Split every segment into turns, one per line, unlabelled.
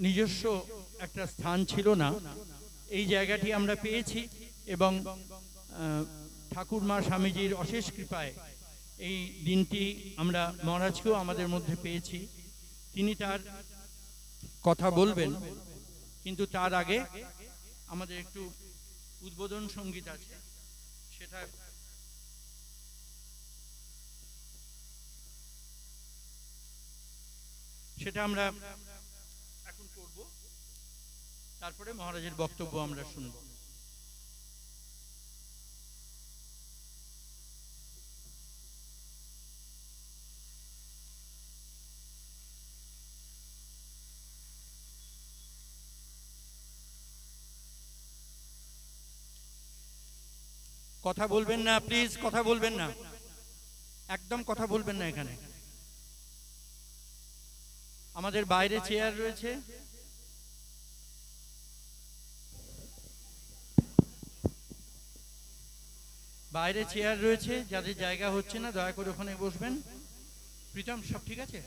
নিজস্ব একটা স্থান ছিল না, এই জায়গাটি আমরা পেয়েছি এবং ঠাকুরমা স্বামীজির অশেষ কৃপায় এই দিনটি আমরা মহারাজকেও আমাদের মধ্যে পেয়েছি। তিনি তার কথা বলবেন, কিন্তু তার আগে আমাদের একটু উদ্বোধন সঙ্গীত আছে, সেটা আমরা এখন করব, তারপরে মহারাজের বক্তব্য আমরা শুনব। কথা বলবেন না প্লিজ, কথা বলবেন না, একদম কথা বলবেন না। এখানে আমাদের বাইরে চেয়ার রয়েছে, বাইরে চেয়ার রয়েছে, যাদের জায়গা হচ্ছে না দয়া করে ওখানে বসবেন। প্রীতম, সব ঠিক আছে?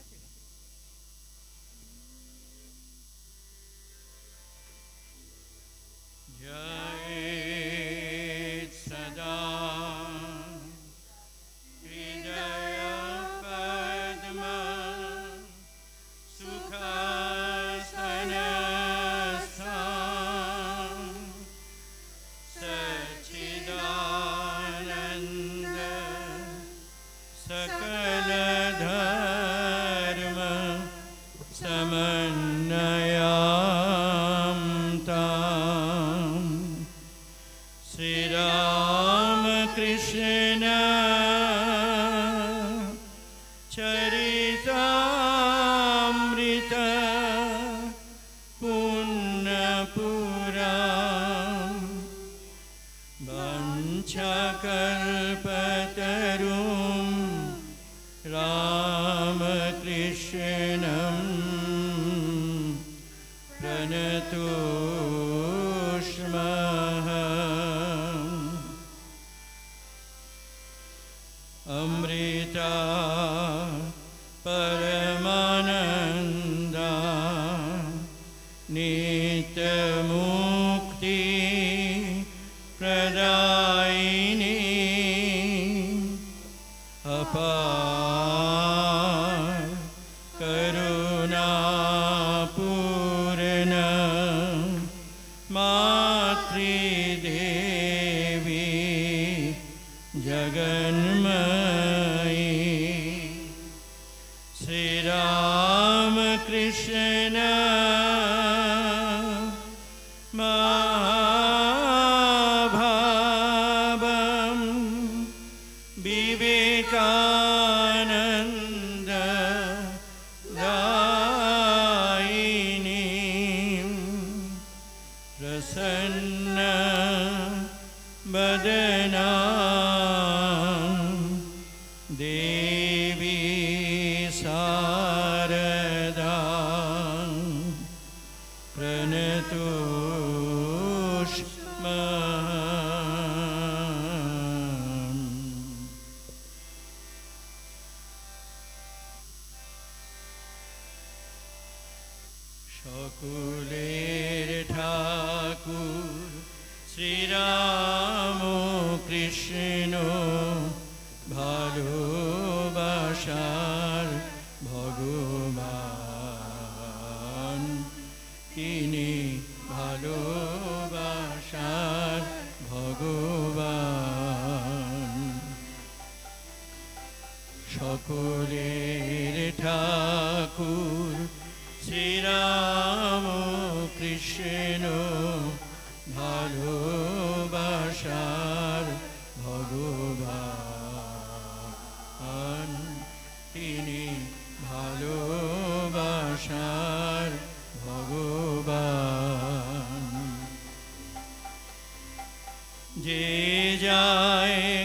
जय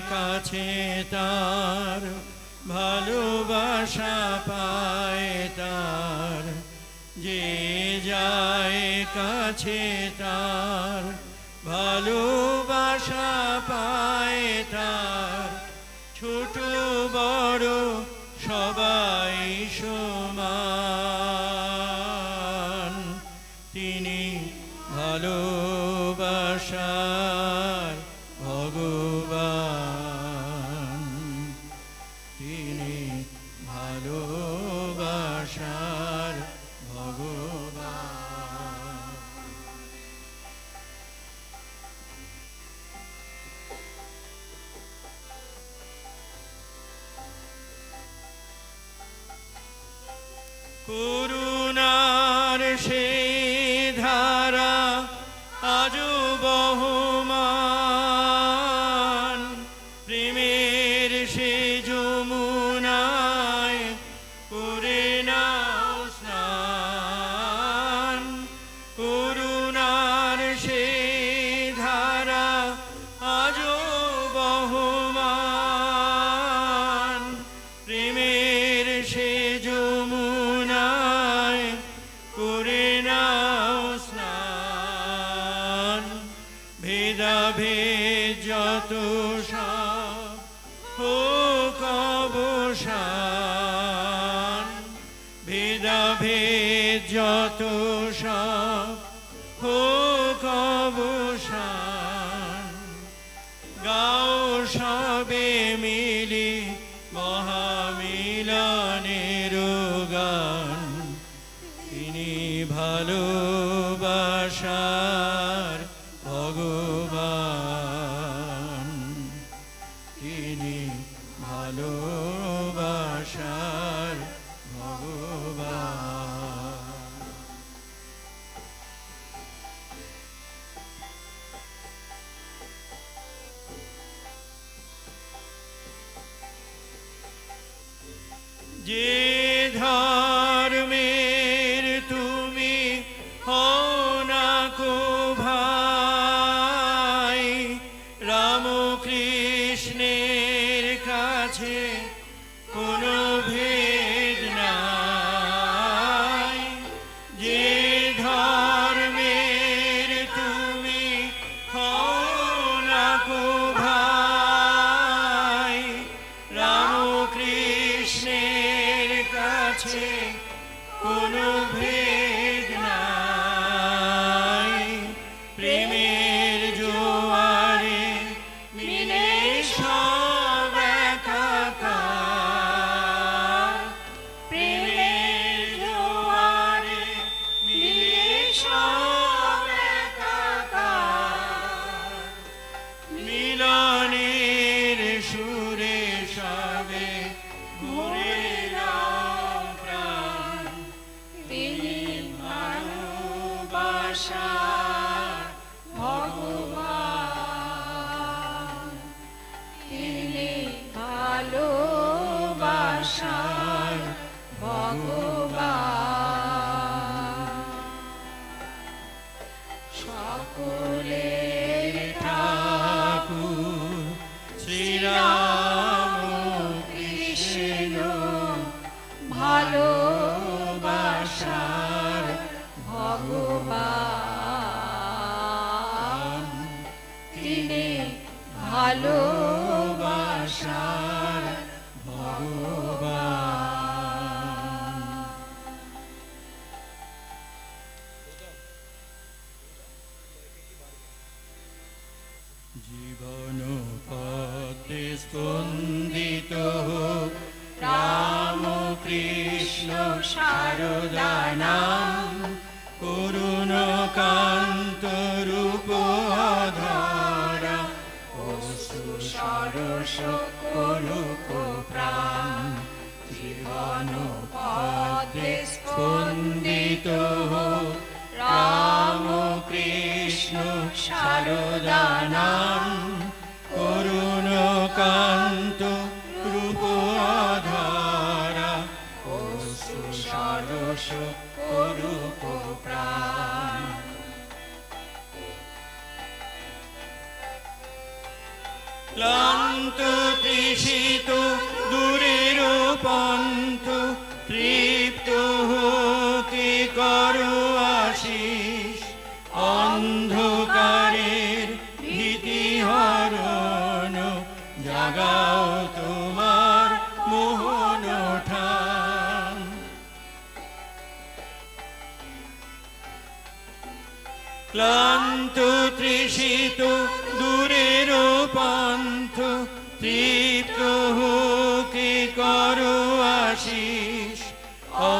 কাছে তার ভালোবাসা পায় তার, যে যায় কাছে তার ভালোবাসা পায় তার, ছোট বড় সবাই সমান, তিনি ভালোবাসার ভগবান, তিনি ভালোবাসার ভগবান। করুণার সে ধারা আজও বহমান, প্রেমের সে যমুনায় করে নাও স্নান, করুণার সে ধারা আজও বহমান, প্রেমের সে যমুনায় করে নাও স্নান, ভেদাভেদ যত সব হোক অবসান, ভেদাভেদ যত সব হোক অবসান, গাও সবে মিলি মহামিলনের গান, তিনি ভালোবাসার ভগবান, তিনি ভালোবাসার ভগবান। যে ধর্মের তুমি হও না কো ভাই, রামকৃষ্ণের কাছে কোনো ভেদ নাই, যে ধর্মের তুমি হও না কো ভাই, রামকৃষ্ণের কাছে কোনো ভেদ নাই, প্রেমের জোয়ারে মিলে সব একাকার, প্রেমের জোয়ারে মিলে সব একাকার, মিলনের সুরে সবে ঘুরে নাও প্রাণ, তিনি ভালোবাসার ভগবান, তিনি ভালোবাসার ভগবান। সকলের ঠাকুর শ্রীরাম কৃষ্ণ, ভালোবাসার ভগবান, তিনি ভালোবাসার ভগবান। জীবন পথে স্পন্দিত হোক রাম কৃষ্ণ শারদা নাম, করুণ কান্ত রূপ ধরা অশ্রু সরস করুক প্রাণ, জীবন পথে স্পন্দিত হোক রাম কৃষ্ণ শারদা নাম, করুণ কান্ত রূপ ধরা অশ্রু সরস করুক প্রাণ। ক্লান্ত তৃষিত দূরের পন্থ তৃপ্ত হতে করো আশিস, অন্ধকারের ভীতি হরণ জাগাও তোমার মোহন ঠান। ক্লান্ত তৃষিত দূরের পন্থ তৃপ্ত হতে করো আশিস,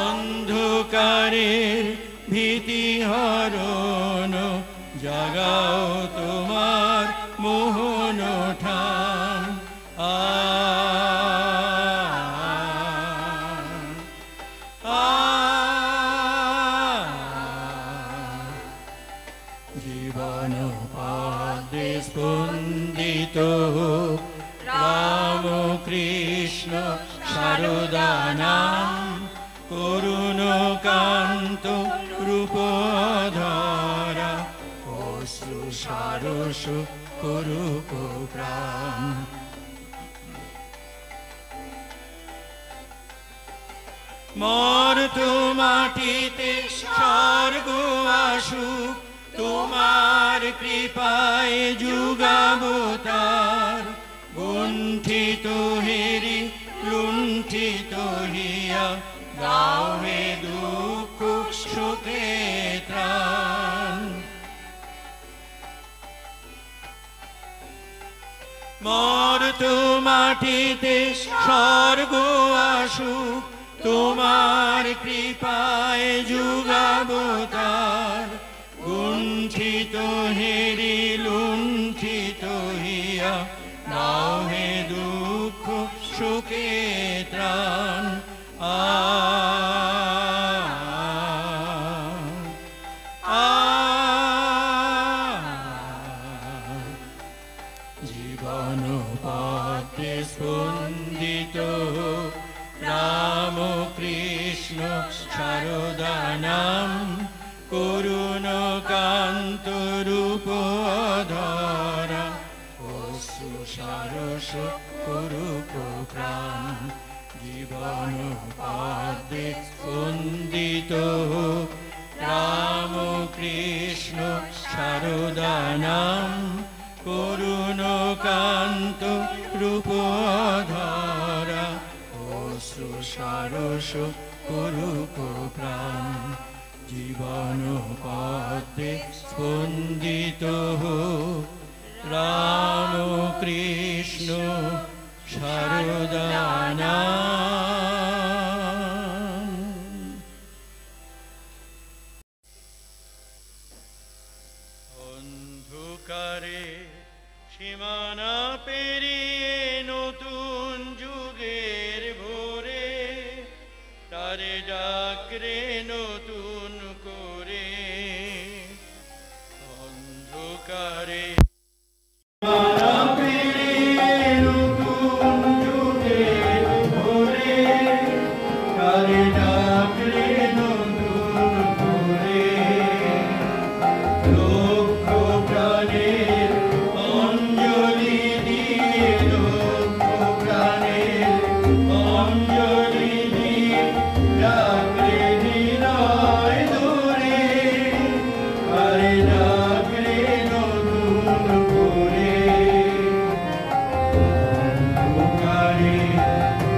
অন্ধকারের ভীতি হরণ জাগাও তোমার মোহন ঠান। জীবন পাদে স্পন্দিত রাম কৃষ্ণ সারদা নাম, করুণ কান্ত রূপধরা অশ্রু সারস করুক প্রাণ। মর্ত মাটিতে স্বর্গ আসুক তোমার কৃপায় যুগাবতার, গুণ্ঠিত হেরি লুণ্ঠিত হিয়া দাও হে দুঃখ সুখে ত্রাণ। মর্ত মাটিতে স্বর্গ আসুক তোমার কৃপায় যুগাবতার, গুণ্ঠিত হেরি লুণ্ঠিত হিয়া দাও হে দুঃখ সুখে ত্রাণ। জীবন পথে স্পন্দিত রাম কৃষ্ণ সারদা নাম, করুণ কান্ত রূপধরা অশ্রু সারস করুক প্রাণ। জীবন পথে স্পন্দিত রাম কৃষ্ণ সারদা নাম, করুণ কান্ত রূপধরা অশ্রু সারস করুক প্রাণ। জীবন পথে স্পন্দিত রাম কৃষ্ণ সারদা নাম। অন্ধকারে সীমানা পেরিয়ে নতুন যুগের ভোরে, তারে ডাকরে নতুন করে। অন্ধকারে সীমানা পেরিয়ে নতুন যুগের ভোরে, তারে ডাকরে নতুন করে। লক্ষ প্রাণের অঞ্জলি দিয়ে, লক্ষ প্রাণের অঞ্জলি দিয়ে ডাকরে হৃদয় দূরে, আরে ডাকরে নতুন করে। অন্ধকারে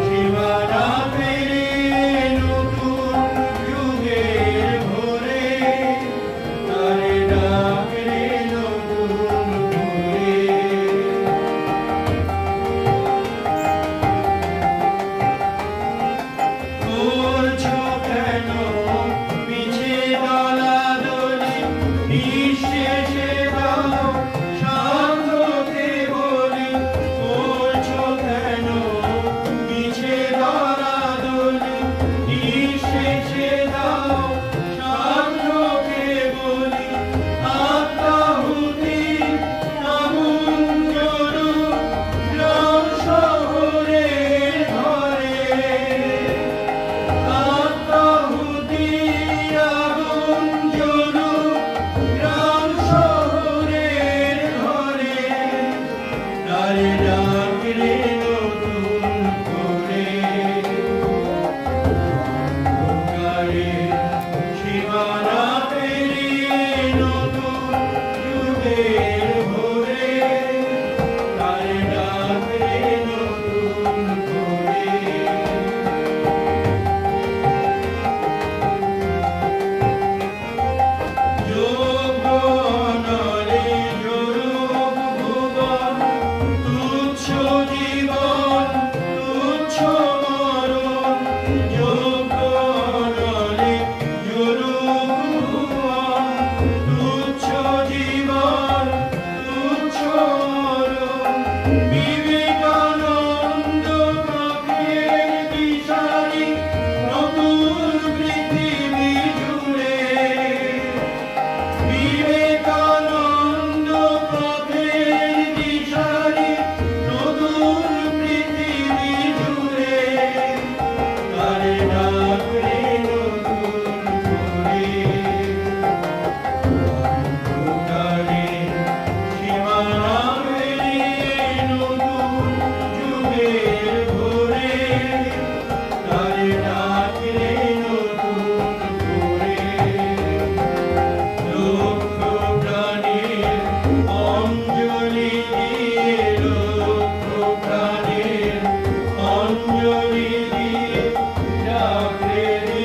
সীমানা পেরিয়ে নতুন যুগের ভোরে, আরে ডাকরে নতুন করে। করছো কেন পিছে দলাদলি, নিঃশেষে দাও শান্তকে বলি। করছো কেন পিছে দলাদলি, নিঃশেষে দাও শান্তকে বলি। আত্মাহুতি আগুন জ্বলুক গ্রাম শহরের ঘরে, আত্মাহুতি আগুন জ্বলুক গ্রাম শহরের ঘরে। নারী
ঠাকুরের